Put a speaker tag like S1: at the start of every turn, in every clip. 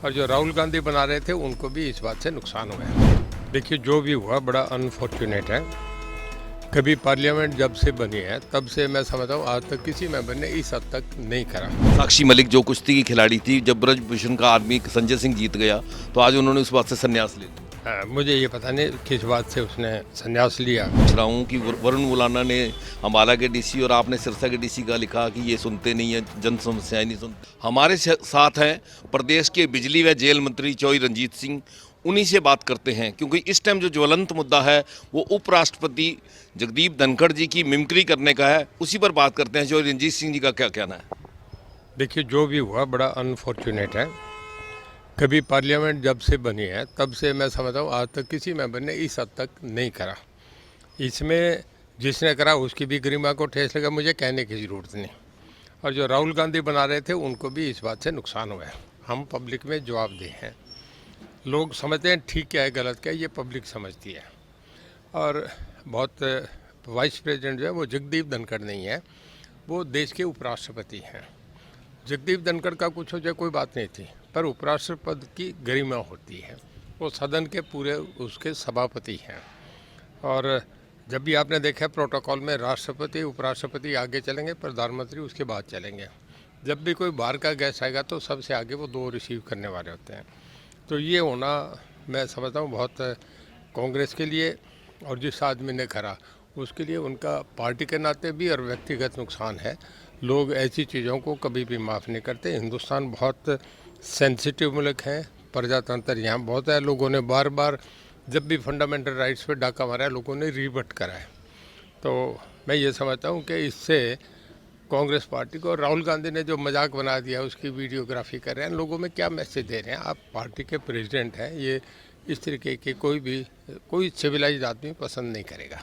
S1: और जो राहुल गांधी बना रहे थे उनको भी इस बात से नुकसान हुआ है। देखिए, जो भी हुआ बड़ा अनफॉर्चुनेट है। कभी पार्लियामेंट जब से बनी है तब से मैं समझता हूँ आज तक किसी मेंबर ने इस हद तक नहीं करा।
S2: साक्षी मलिक जो कुश्ती की खिलाड़ी थी, जब ब्रजभूषण का आदमी संजय सिंह जीत गया तो आज उन्होंने उस बात से संन्यास ले लिया।
S1: मुझे ये पता नहीं किस बात से उसने संन्यास लिया।
S2: पूछ रहा हूँ कि वरुण मुलाना ने अम्बाला के डीसी और आपने सिरसा के डीसी का लिखा कि ये सुनते नहीं है, जन समस्याएं नहीं सुनते। हमारे साथ हैं प्रदेश के बिजली व जेल मंत्री चौधरी रणजीत सिंह। उन्हीं से बात करते हैं क्योंकि इस टाइम जो ज्वलंत मुद्दा है वो उपराष्ट्रपति जगदीप धनखड़ जी की मिमिक्री करने का है। उसी पर बात करते हैं। चौधरी रणजीत सिंह जी का क्या कहना है?
S1: देखिए, जो भी हुआ बड़ा अनफॉर्चुनेट है। कभी पार्लियामेंट जब से बनी है तब से मैं समझता हूँ आज तक किसी मेंबर ने इस हद तक नहीं करा। इसमें जिसने करा उसकी भी गरिमा को ठेस लगा, मुझे कहने की ज़रूरत नहीं। और जो राहुल गांधी बना रहे थे उनको भी इस बात से नुकसान हुआ है। हम पब्लिक में जवाबदेह हैं। लोग समझते हैं ठीक क्या है गलत क्या है, ये पब्लिक समझती है। और बहुत वाइस प्रेसिडेंट जो है वो जगदीप धनखड़ नहीं है, वो देश के उपराष्ट्रपति हैं। जगदीप धनखड़ का कुछ हो जाए कोई बात नहीं थी, पर उपराष्ट्रपति की गरिमा होती है। वो सदन के पूरे उसके सभापति हैं। और जब भी आपने देखा प्रोटोकॉल में राष्ट्रपति उपराष्ट्रपति आगे चलेंगे, प्रधानमंत्री उसके बाद चलेंगे। जब भी कोई बाहर का गेस्ट आएगा तो सबसे आगे वो दो रिसीव करने वाले होते हैं। तो ये होना मैं समझता हूँ बहुत कांग्रेस के लिए और जिस आदमी ने करा उसके लिए उनका पार्टी के नाते भी और व्यक्तिगत नुकसान है। लोग ऐसी चीज़ों को कभी भी माफ़ नहीं करते। हिंदुस्तान बहुत सेंसिटिव मुल्क है, प्रजातंत्र यहाँ बहुत है। लोगों ने बार बार जब भी फंडामेंटल राइट्स पे डाका मारा है, लोगों ने रिवर्ट करा है। तो मैं ये समझता हूँ कि इससे कांग्रेस पार्टी को राहुल गांधी ने जो मजाक बना दिया उसकी वीडियोग्राफी कर रहे हैं, लोगों में क्या मैसेज दे रहे हैं? आप पार्टी के प्रेसिडेंट हैं, ये इस तरीके के कोई सिविलाइज आदमी पसंद नहीं करेगा।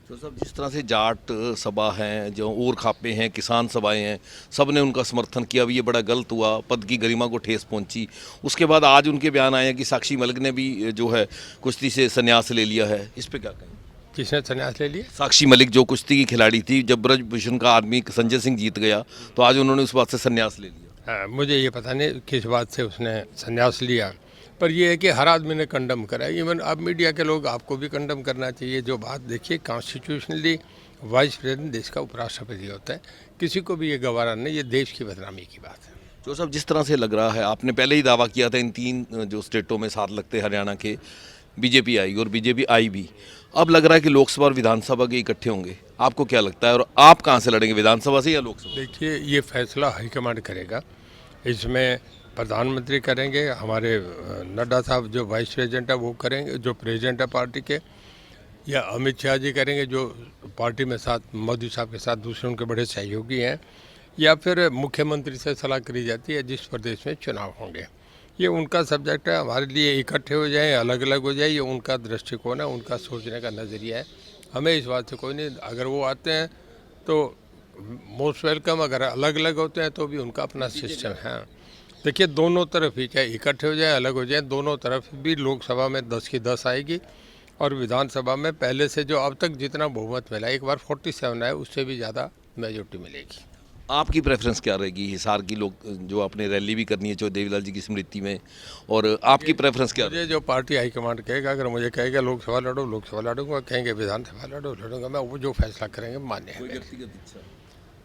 S2: तो सब जिस तरह से जाट सभा हैं, जो और खापे हैं, किसान सभाएं हैं, सब ने उनका समर्थन किया। अब ये बड़ा गलत हुआ, पद की गरिमा को ठेस पहुंची। उसके बाद आज उनके बयान आए हैं कि साक्षी मलिक ने भी जो है कुश्ती से संन्यास ले लिया है। इस पर क्या कहें?
S1: किसने संन्यास ले लिया?
S2: साक्षी मलिक जो कुश्ती की खिलाड़ी थी, जब ब्रजभूषण का आदमी संजय सिंह जीत गया तो आज उन्होंने उस बात से संन्यास ले लिया।
S1: मुझे ये पता नहीं किस बात से उसने संन्यास लिया, पर यह है कि हर आदमी ने कंडम करा। इवन अब मीडिया के लोग, आपको भी कंडम करना चाहिए। जो बात देखिए, कॉन्स्टिट्यूशनली वाइस प्रेसिडेंट देश का उपराष्ट्रपति होता है, किसी को भी ये गवारा नहीं, ये देश की बदनामी की बात है।
S2: जो सब जिस तरह से लग रहा है, आपने पहले ही दावा किया था इन तीन जो स्टेटों में साथ लगते हरियाणा के बीजेपी आई और बीजेपी आई भी। अब लग रहा है कि लोकसभा और विधानसभा के इकट्ठे होंगे। आपको क्या लगता है और आप कहाँ से लड़ेंगे, विधानसभा से या लोकसभा?
S1: देखिए, ये फैसला हाईकमांड करेगा। इसमें प्रधानमंत्री करेंगे, हमारे नड्डा साहब जो वाइस प्रेसिडेंट है वो करेंगे, जो प्रेसिडेंट है पार्टी के, या अमित शाह जी करेंगे जो पार्टी में साथ मोदी साहब के साथ दूसरे उनके बड़े सहयोगी हैं, या फिर मुख्यमंत्री से सलाह करी जाती है जिस प्रदेश में चुनाव होंगे। ये उनका सब्जेक्ट है। हमारे लिए इकट्ठे हो जाए अलग अलग हो जाए, ये उनका दृष्टिकोण है, उनका सोचने का नज़रिया है। हमें इस बात से कोई नहीं। अगर वो आते हैं तो मोस्ट वेलकम, अगर अलग अलग होते हैं तो भी उनका अपना सिस्टम है। देखिए, दोनों तरफ ही, चाहे इकट्ठे हो जाए अलग हो जाए, दोनों तरफ भी लोकसभा में 10 की 10 आएगी और विधानसभा में पहले से जो अब तक जितना बहुमत मिला, एक बार 47 आए, उससे भी ज़्यादा मेजोरिटी मिलेगी।
S2: आपकी प्रेफरेंस क्या रहेगी? हिसार की लोग जो आपने रैली भी करनी है चौधरी देवीलाल जी की स्मृति में, और आपकी प्रेफरेंस क्या?
S1: मुझे जो पार्टी हाईकमांड कहेगा, अगर मुझे कहेगा लोकसभा लड़ो, लोकसभा लड़ूंगा, कहेंगे विधानसभा लड़ो, लड़ूंगा। मैं वो जो फैसला करेंगे मान्य है।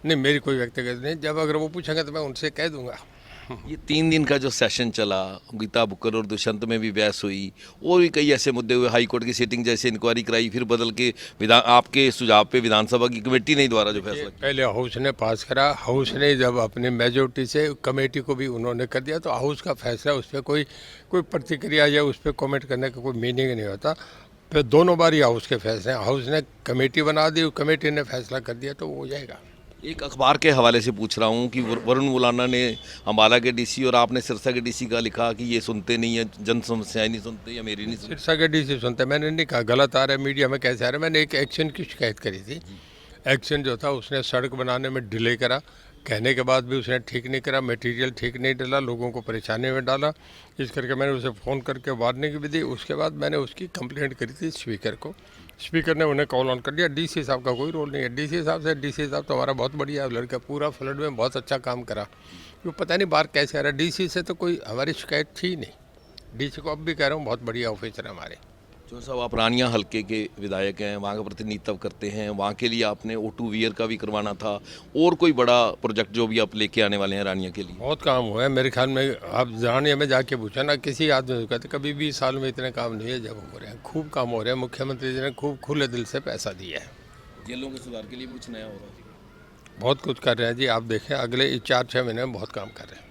S1: नहीं, मेरी कोई व्यक्तिगत नहीं। जब अगर वो पूछेंगे तो मैं उनसे कह दूंगा।
S2: ये 3 दिन का जो सेशन चला, गीता बुक्कर और दुष्यंत में भी बहस हुई और भी कई ऐसे मुद्दे हुए। हाई कोर्ट की सीटिंग जैसे इंक्वायरी कराई, फिर बदल के आपके सुझाव पे विधानसभा की कमेटी ने द्वारा जो फैसला किया।
S1: पहले हाउस ने पास करा, हाउस ने जब अपनी मेजोरिटी से कमेटी को भी उन्होंने कर दिया, तो हाउस का फैसला, उस पर कोई प्रतिक्रिया या उस पर कमेंट करने का कोई मीनिंग नहीं होता। फिर दोनों बार ही हाउस के फैसले, हाउस ने कमेटी बना दी, कमेटी ने फैसला कर दिया, तो वो हो जाएगा।
S2: एक अखबार के हवाले से पूछ रहा हूँ कि वरुण मुलाना ने अम्बाला के डीसी और आपने सिरसा के डीसी का लिखा कि ये सुनते नहीं है, जन समस्याएं नहीं सुनते या मेरी नहीं सुनते।
S1: सिरसा के डीसी सुनते, मैंने नहीं कहा गलत आ रहा है मीडिया में, कैसे आ रहा है। मैंने एक एक्शन की शिकायत करी थी। एक्शन जो था उसने सड़क बनाने में डिले करा, कहने के बाद भी उसने ठीक नहीं करा, मटेरियल ठीक नहीं डाला, लोगों को परेशानी में डाला। इस करके मैंने उसे फ़ोन करके वार्निंग भी दी। उसके बाद मैंने उसकी कंप्लेंट करी थी स्पीकर को। स्पीकर ने उन्हें कॉल ऑन कर दिया। डीसी साहब का कोई रोल नहीं है। डीसी साहब तो हमारा बहुत बढ़िया लड़का, पूरा फ्लड में बहुत अच्छा काम करा। वो पता नहीं बाहर कैसे आ रहा है। डीसी से तो कोई हमारी शिकायत थी ही नहीं। डीसी को अब भी कह रहा हूँ, बहुत बढ़िया ऑफिसर है हमारे।
S2: जो साहब आप रानिया हल्के के विधायक हैं, वहाँ का प्रतिनिधित्व करते हैं, वहाँ के लिए आपने O2 वियर का भी करवाना था, और कोई बड़ा प्रोजेक्ट जो भी आप लेके आने वाले हैं रानिया के लिए?
S1: बहुत काम हुआ है मेरे ख्याल में। आप जानिए में जाके पूछा ना किसी आदमी को, कहते कभी 20 साल में इतने काम नहीं है जब हो रहे हैं। खूब काम हो रहे हैं, मुख्यमंत्री जी ने खूब खुले दिल से पैसा दिया है।
S2: जेलों के सुधार के लिए कुछ नया हो रहा है?
S1: बहुत कुछ कर रहे हैं जी, आप देखें अगले 4-6 महीने में बहुत काम कर रहे हैं।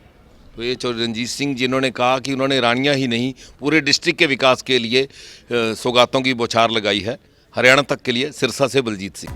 S2: तो ये चौधरी रंजीत सिंह जिन्होंने कहा कि उन्होंने रानिया ही नहीं पूरे डिस्ट्रिक्ट के विकास के लिए सौगातों की बौछार लगाई है। हरियाणा तक के लिए सिरसा से बलजीत सिंह।